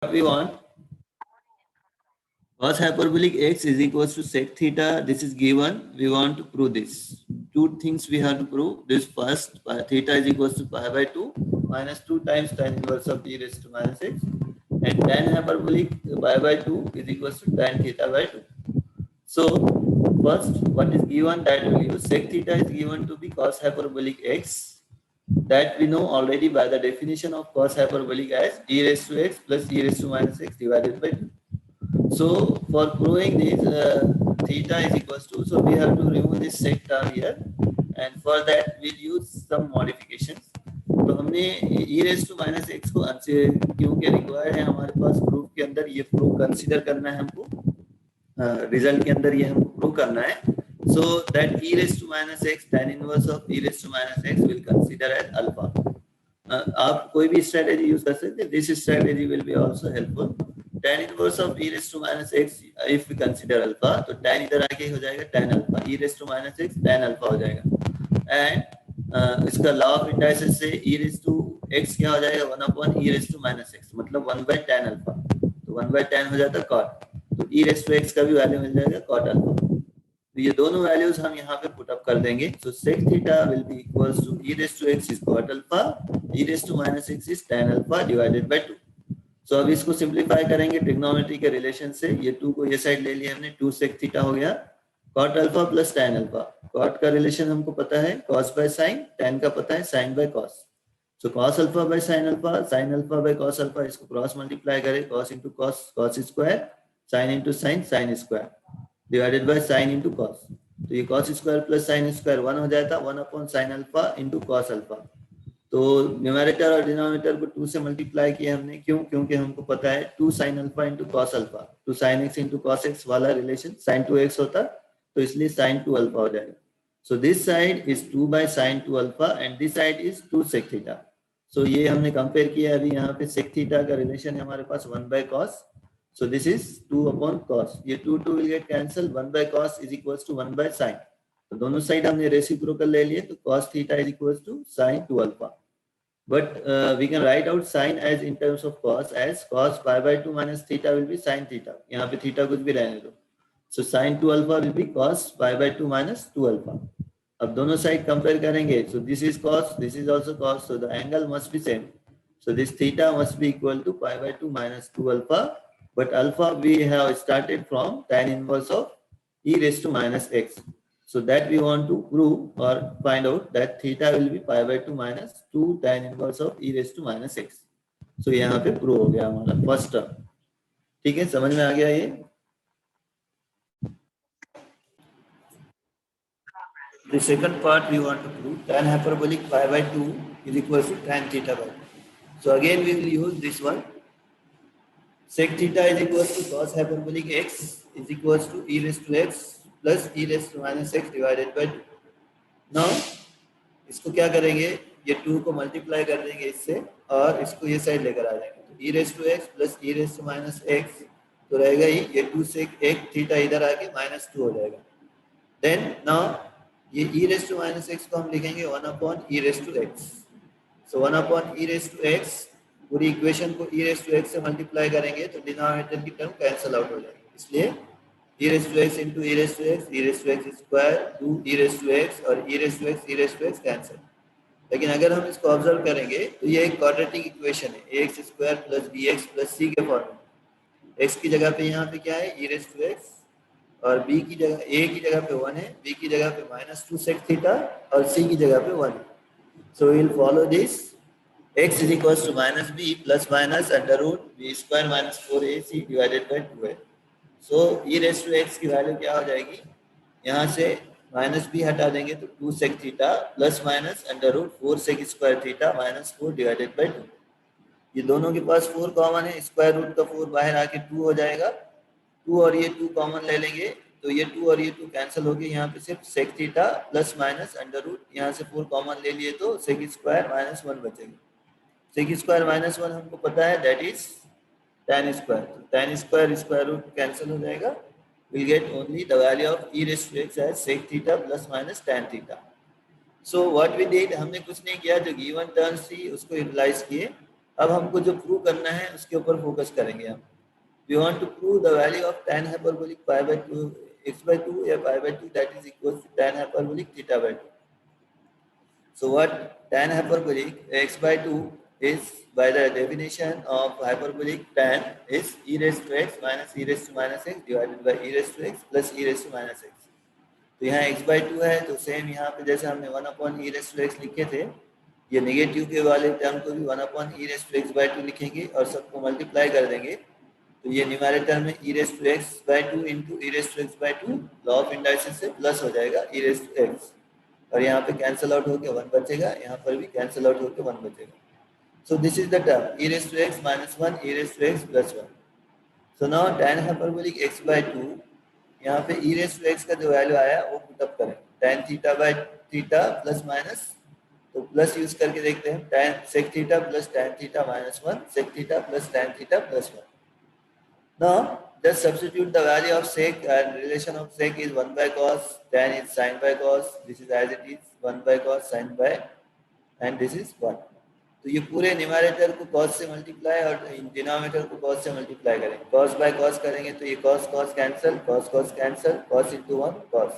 we want cos hyperbolic x is equals to sec theta. This is given. We want to prove this. Two things we have to prove. This first, theta is equals to pi by 2 minus 2 times tan inverse of e raised to minus x, and tan hyperbolic pi by 2 is equals to tan theta by 2. So first, what is given, that will use. Sec theta is given to be cos hyperbolic x. That we know already by the definition of cos hyperbolic as e raised to x plus e raised to minus x divided by 2. So for proving this, theta is equals to, so we have to remove this sec term here, and for that we'll use some modifications. तो हमने e raised to minus x को क्योंकि required है हमारे पास proof के अंदर, ये proof consider करना है हमको, रिजल्ट के अंदर ये हमको प्रूव करना है. So that e raised to minus x tan inverse of e raised to minus x will consider as alpha. आप कोई भी स्ट्रेटेजी यूज कर सकते हैं. This strategy will be also helpful. tan inverse of e raised to minus x if we consider alpha, तो tan इधर आके हो जाएगा tan alpha, e raised to minus x tan alpha हो जाएगा. एंड इसका लॉ ऑफ इंडाइसिस से e raised to x क्या हो जाएगा 1 upon e raised to minus x, मतलब 1 by tan alpha. तो 1 by tan हो जाता है cot, तो e raised to x का भी वैल्यू मिल जाएगा cot alpha. तो ये दोनों वैल्यूज हम यहाँ पे पुट अप कर देंगे. सो sec theta will be equals to e raised to x is cot alpha, e raised to minus x is tan alpha divided by 2. सो अब इसको सिंप्लीफाई करेंगे ट्रिग्नोमेट्री के रिलेशन से. ये 2 को ये साइड ले लिया हमने, 2 sec theta हो गया cot alpha plus tan alpha. cot का रिलेशन हमको पता है cos by sin, tan का पता है sin by cos. So cos alpha by sin alpha by cos alpha, इसको क्रॉस मल्टीप्लाई करें, cos into cos, cos square, sin into sin, sin square divided by sin into cos. तो ये cos square plus sin square 1 हो जाता है, 1 upon sin alpha into cos alpha. तो numerator और denominator को 2 से मल्टीप्लाई किया हमने. क्यों? क्योंकि हमको पता है 2 sin alpha into cos alpha, 2 sin x into cos x वाला रिलेशन sin 2x होता, तो इसलिए sin 2 अल्फा हो जाएगा. So this side is 2 by sin 2 alpha and this side is 2 sec theta. So ये हमने कंपेयर किया अभी. यहाँ पे sec थीटा का रिलेशन है हमारे पास 1 by cos. So this is 2 upon cos. ये 2 will get cancelled. 1 by cos is equals to 1 by sin. तो दोनों साइड हमने रेसिप्रोकल ले लिए, तो cos theta is equals to sin 2 alpha. But we can write out sin as in terms of cos as cos pi by 2 minus theta will be sin theta. यहाँ पे theta कुछ भी रहने दो. So sin 2 alpha will be cos pi by 2 minus 2 alpha. अब दोनों side compare करेंगे. So this is cos, this is also cos. So the angle must be same. So this theta must be equal to pi by 2 minus 2 alpha. But alpha we have started from tan inverse of e raised to minus x. So that we want to prove or find out that theta will be pi by 2 minus 2 tan inverse of e raised to minus x. So यहाँ पे prove हो गया हमारा first term. ठीक है, समझ में आ गया ये. The second part we want to prove tan hyperbolic pi by 2 is equal to tan theta by 2. So again we will use this one. Sec theta is equals to cos hyperbolic x is equals to e raised to x plus e raised to minus x divided by 2. Now इसको क्या करेंगे, ये 2 को multiply कर देंगे इससे और इसको ये साइड लेकर आ जाएंगे. तो e raised to x plus e raised to minus x तो रहेगा ही, ये 2 से एक थीटा इधर आके minus 2 हो जाएगा. Then now ये e raised to minus x को हम लिखेंगे 1 upon e raised to x. So 1 upon e raised to x, पूरी इक्वेशन को e raised to x से मल्टीप्लाई करेंगे तो डिनोमिनेटर की टर्म कैंसिल आउट हो जाएगी. इसलिए e raised to x into e raised to x, e raised to x square 2 e raised to x और e raised to x cancel. लेकिन अगर हम इसको ऑब्जर्व करेंगे तो ये एक क्वाड्रेटिक इक्वेशन है, ax square plus bx plus c के फॉर्म में. x की जगह पे यहाँ पे क्या है e raised to x, और b की जगह a की जगह पे 1 है, b की जगह पे minus 2 sec थीटा और c की जगह पे 1 है. So we will follow this. x is equals to minus b plus minus under root b square minus 4ac divided by 2 है. So e raised to x की वैल्यू क्या हो जाएगी, यहाँ से माइनस b हटा देंगे तो 2 sec theta plus minus under root 4 sec square theta minus 4 divided by 2. ये दोनों के पास 4 कॉमन है, स्क्वायर रूट का 4 बाहर आके 2 हो जाएगा. 2 और ये 2 कॉमन ले लेंगे तो ये 2 और ये 2 कैंसिल हो गए. यहाँ पे सिर्फ sec theta plus minus under root, यहाँ से 4 कॉमन ले लिए तो sec स्क्वायर माइनस 1 बचेगा. sec स्क्वायर माइनस 1 हमको पता है दैट इज tan स्क्वायर. तो tan square square root cancel हो जाएगा. we'll get only the value of e raised to x as sec theta plus minus tan theta. So what we did, हमने कुछ नहीं किया, जो given terms थी उसको यूटिलाइज किए अब हमको जो प्रूव करना है उसके ऊपर फोकस करेंगे हम. We want to prove the value of tan hyperbolic pi by 2 x by 2 या pi by 2 that is equals to tan hyperbolic theta by 2. So what tan hyperbolic x by 2 is, by the definition of hyperbolic tan, is e raised to x minus e raised to minus x divided by e raised to x plus e raised to minus x. तो यहाँ x by 2 है, तो same यहाँ पे जैसे हमने 1 upon e raised to x लिखे थे, ये नेगेटिव के वाले टर्म को भी 1 upon e raised to x by 2 लिखेंगे और सबको मल्टीप्लाई कर देंगे. तो ये न्यूमरेटर में e raised to x by 2 into e raised to x by 2 law of indices से प्लस हो जाएगा e raised to x, और यहाँ पे कैंसिल आउट होके 1 बचेगा, यहाँ पर भी कैंसिल आउट होके 1 बचेगा. सो this is the term e raised to x minus 1 e raised to x plus 1. So now tan hyperbolic x by 2, यहाँ पे e raised to x का जो वैल्यू आया वो पुटअप करें, tan theta by theta plus minus, तो plus use करके देखते हैं, tan sec theta plus tan theta minus 1 sec theta plus tan theta plus 1. Now just substitute the value of sec, and relation of sec is 1 by cos, tan is sin by cos, this is as it is 1 by cos sin by, and this is 1. तो ये पूरे numerator को cos से multiply और denominator को cos से multiply करेंगे. cos by cos करेंगे तो ये cos cos cancel, cos cos cancel, cos into 1 cos.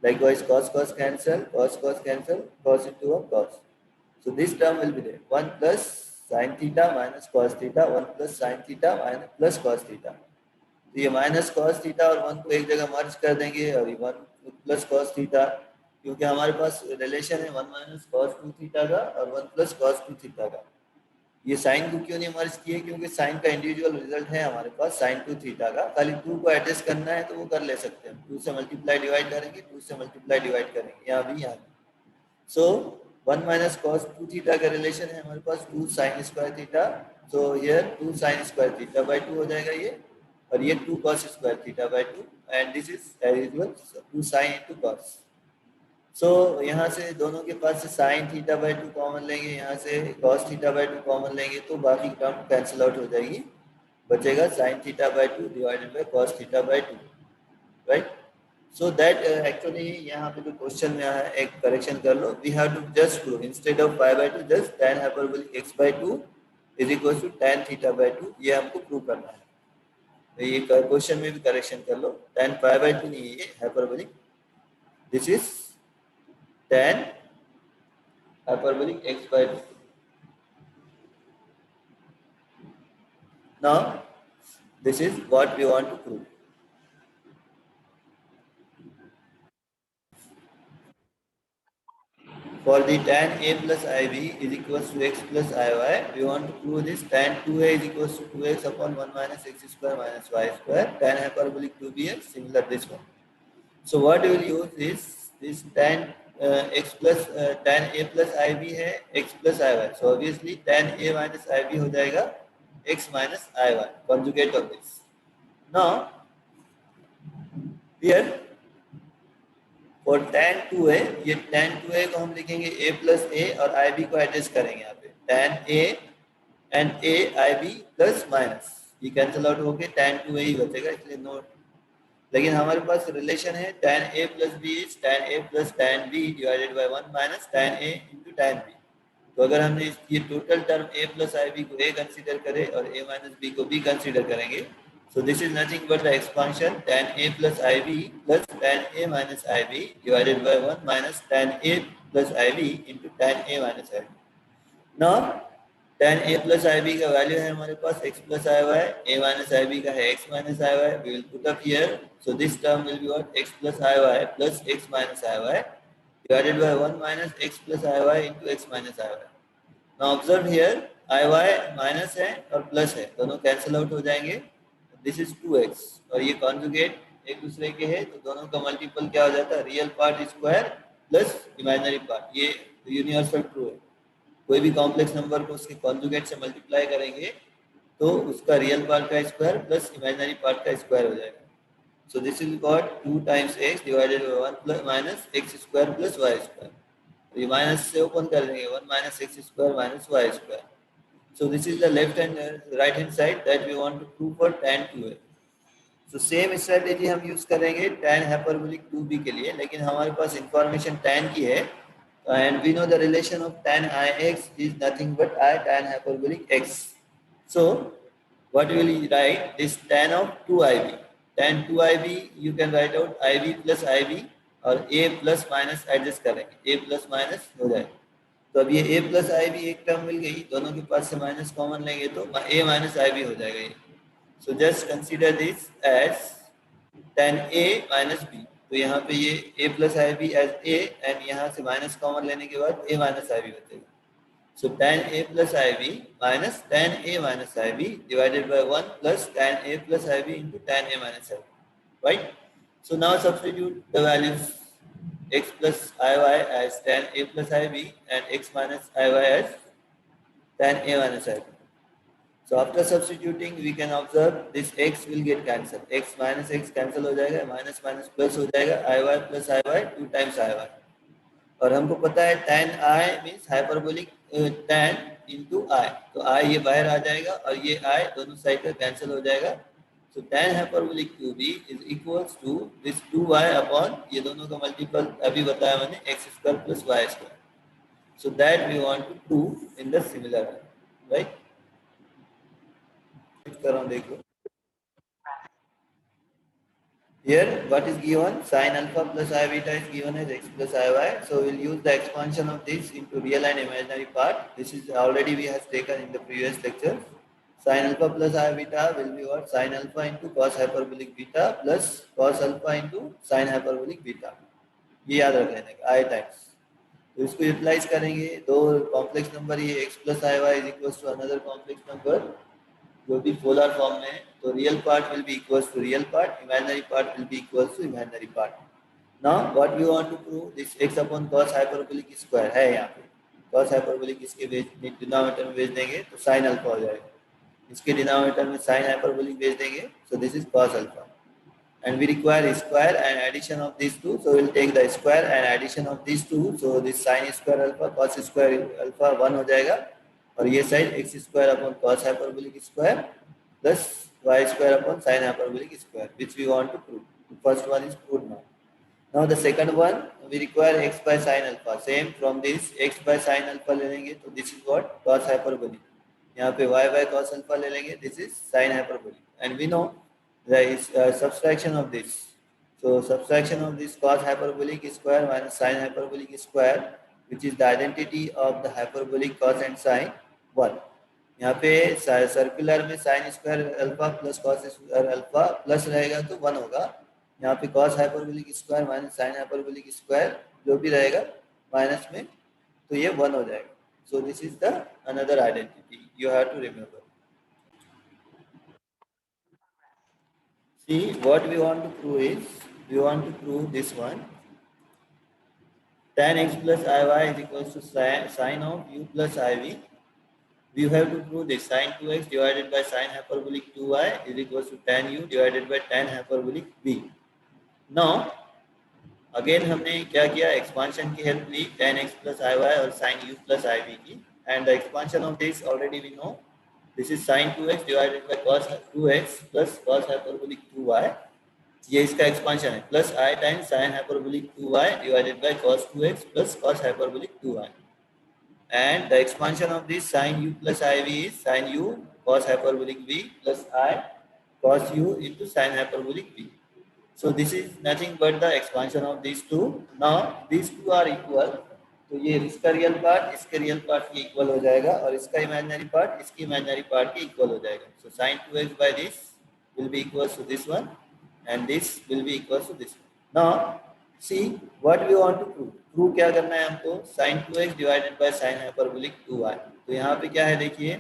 Likewise cos cos cancel, cos cos cancel, cos into 1 cos. So this term will be there, 1 plus sin theta minus cos theta, 1 plus sin theta minus plus cos theta. तो ये minus cos theta और 1 को एक जगह मर्ज कर देंगे और ये 1 प्लस cos थीटा, क्योंकि हमारे पास रिलेशन है 1 माइनस cos 2 थीटा का और 1 प्लस cos 2 थीटा का. ये साइन को क्यों नहीं मर्ज किए, क्योंकि साइन का इंडिविजुअल रिजल्ट है हमारे पास sin 2 थीटा का, खाली 2 को एडजस्ट करना है तो वो कर ले सकते हैं. 2 से मल्टीप्लाई डिवाइड करेंगे, 2 से मल्टीप्लाई डिवाइड करेंगे, यहाँ भी यहाँ भी. सो 1 माइनस cos 2 थीटा का रिलेशन है हमारे पास 2 sin square theta, so here 2 sin square theta by 2 हो जाएगा ये, और ये 2 cos square theta by 2, and this is as usual 2 sin into cos. सो यहाँ से दोनों के पास से sin थीटा बाय 2 कॉमन लेंगे, यहाँ से cos थीटा बाय 2 कॉमन लेंगे, तो बाकी टर्म कैंसिल आउट हो जाएगी, बचेगा sin theta by 2 divided by cos theta by 2, right. So that actually यहाँ पे जो क्वेश्चन में आया है एक करेक्शन कर लो, we have to just prove instead of pi by 2 just tan hyperbolic x by 2 is equal to tan theta by 2, ये हमको प्रूव करना है. तो ये क्वेश्चन में भी करेक्शन कर लो, tan पाई बाय 2 नहीं है ये hyperbolic, this is tan hyperbolic x by 2. Now this is what we want to prove. For the tan a plus ib is equals to x plus iy, we want to prove this tan 2a is equals to 2x upon 1 minus x square minus y square, tan hyperbolic 2bx similar this one. So what we will use is this tan x plus tan a plus ib है x plus iy, so obviously tan a minus ib हो जाएगा x minus iy, conjugate of this. Now here for tan 2a, ये tan 2a को हम लिखेंगे a plus a और ib को adjust करेंगे यहाँ पे, tan a and a ib plus minus, ये कैंसिल आउट होके tan 2a ही बचेगा, इसलिए नोट. लेकिन हमारे पास रिलेशन है tan a plus b is tan a plus tan b divided by 1 minus tan a into tan b. तो अगर हमने ये total term a plus ib को a कंसीडर करें और a minus b को b कंसीडर करेंगे, so this is nothing but the expansion tan a plus ib plus tan a minus ib divided by 1 minus tan a plus ib into tan a minus ib. Now tan a plus ib का value है हमारे पास x plus iy, a minus ib का है x minus iy, we will put up here. So this term will be what, x plus iy plus x minus iy divided by 1 minus x plus iy into x minus iy. Now observe here, iy minus है और plus है, दोनों cancel out हो जाएंगे. This is 2x और ये conjugate एक दूसरे के है, तो दोनों का मल्टीपल क्या हो जाता है, real part square plus imaginary part. ये यूनिवर्सल ट्रू है, कोई भी कॉम्प्लेक्स नंबर को उसके कॉन्जुगेट से मल्टीप्लाई करेंगे तो उसका रियल पार्ट का स्क्वायर प्लस इमेजिनरी पार्ट का स्क्वायर हो जाएगा. So this is got 2 times x divided by 1 plus minus x square plus y square. तो ये माइनस से ओपन कर देंगे, 1 minus x square minus y square. So this is the left hand right hand side that we want to prove for tan 2a. So same strategy हम use करेंगे tan hyperbolic 2b के लिए, लेकिन हमारे पास information tan की है, and we know the relation of tan ix is nothing but I tan hyperbolic x. So what will you write? This tan of 2ib. Tan 2ib you can write out ib plus ib और a plus minus adjust करेंगे, a plus minus हो जाएगा। तो अब ये a plus आई भी एक term मिल गई, दोनों के पास से माइनस कॉमन लेंगे तो a माइनस आई भी हो जाएगा ये। So just consider this as tan a minus b। तो यहाँ पे ये a plus I B as a and यहाँ से माइनस कॉमन लेने के बाद a माइनस आई बी बचेगा। So tan a plus I B minus tan a minus I B divided by 1 plus tan a plus I B into tan a minus I B, right. So now substitute the values x plus iy as tan a plus ib and x minus iy as tan a minus ib. So after substituting we can observe this x will get cancelled, x minus x cancel हो जाएगा, minus minus plus हो जाएगा, iy plus iy 2 times iy। और हमको पता है tan I means hyperbolic tan into I, तो I ये बाहर आ जाएगा और ये I दोनों साइड का कैंसिल हो जाएगा। So tan hyperbolic 2b is equals to this 2y upon ये दोनों का मल्टीपल अभी बताया मैंने x square plus y square. So that we want to prove in the similar way, right? कर रहा हूँ देखो। Here what is given? Sin alpha plus I beta is given as x plus iy. So we'll use the expansion of this into real and imaginary part. This is already we have taken in the previous lecture. Sin alpha plus I beta will be what? Sin alpha into cos hyperbolic beta plus cos alpha into sin hyperbolic beta. ये याद रख लेने का I times. तो इसको utilise करेंगे, दो complex number ये x plus iy is equals to another complex number जो भी पोलर फॉर्म में है, तो real part will be equals to real part, imaginary part will be equals to imaginary part. Now what we want to prove, this x upon cos hyperbolic square है यहाँ पे, cos hyperbolic इसके denominator में भेज देंगे तो sin alpha हो जाएगा, इसके डिनोमिनेटर में sin हाइपरबोलिक भेज देंगे, सो this is cos alpha and we require square and addition of these two, so we'll take the square and addition of these two, so this sin square alpha cos square alpha 1 हो जाएगा और ये side x square upon cos hyperbolic square plus y square upon sin hyperbolic square, which we want to prove. The first one is proved now. Now the second one we require x by sin alpha, same from this x by sin alpha ले लेंगे तो this is what cos hyperbolic, यहाँ पे y by cos alpha ले लेंगे, this is sin hyperbolic and we know there is subtraction of this. So subtraction of this cos hyperbolic square minus sin hyperbolic square, which is the identity of the hyperbolic cos and sin 1. यहाँ पे circular में sin square alpha plus cos square alpha plus रहेगा तो 1 होगा, यहाँ पे cos hyperbolic square minus sin hyperbolic square जो भी रहेगा माइनस में तो ये 1 हो जाएगा. So this is the another identity you have to remember. See, what we want to prove is, we want to prove this one. Tan x plus iy is equals to sin of u plus iv. We have to prove this sin 2x divided by sin hyperbolic 2y is equals to tan u divided by tan hyperbolic v. Now, again हमने क्या किया, expansion की help ली, tan x plus iy और sin u plus iv की, and the expansion of this already we know. This is sin 2x divided by cos 2x plus cos hyperbolic 2y. ये इसका expansion है, plus I times sin hyperbolic 2y divided by cos 2x plus cos hyperbolic 2y. And the expansion of this sin u plus iv is sin u cos hyperbolic v plus I cos u into sin hyperbolic v. So this is nothing but the expansion of these two. Now these two are equal. तो ये इसका real part इसके real part के equal हो जाएगा और इसका imaginary part इसकी इमेजिनरी पार्ट के इक्वल हो जाएगा. सो sin 2x by this will be equals to this one and this will be equals to this one. Now see what we want to prove. Prove क्या करना है हमको, sin 2x divided by sin hyperbolic 2y. तो यहाँ पे क्या है देखिए,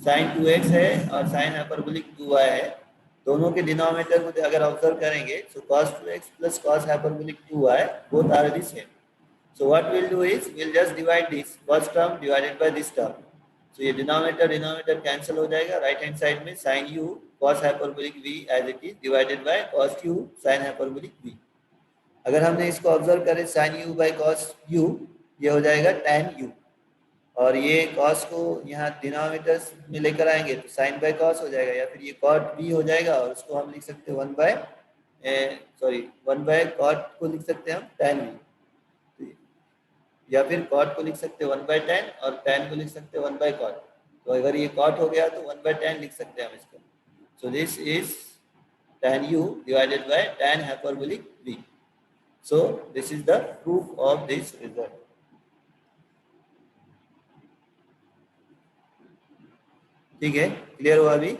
sin 2x है और sin hyperbolic 2y है, दोनों के डिनोमिनेटर को अगर ऑब्जर्व करेंगे so cos 2x plus cos hyperbolic 2y both are the same. So what we'll do is we'll just divide this first term divided by this term. So ये denominator cancel हो जाएगा, right hand side में sin u cos hyperbolic v as it is divided by cos u sin hyperbolic v. अगर हमने इसको observe करें sin u by cos u ये हो जाएगा tan u और ये cos को यहाँ डिनोमिनेटर में लेकर आएंगे तो sin by cos हो जाएगा या फिर ये cot v हो जाएगा और उसको हम लिख सकते हैं 1 by cot को लिख सकते हैं हम tan v. या फिर कॉट को लिख सकते हैं 1/tan और tan को लिख सकते हैं 1/cot। तो अगर ये कॉट हो गया तो 1/tan लिख सकते हैं हम इसको। सो this is tan u divided by tan hyperbolic v। So this is the proof of this result। ठीक है, क्लियर हुआ अभी?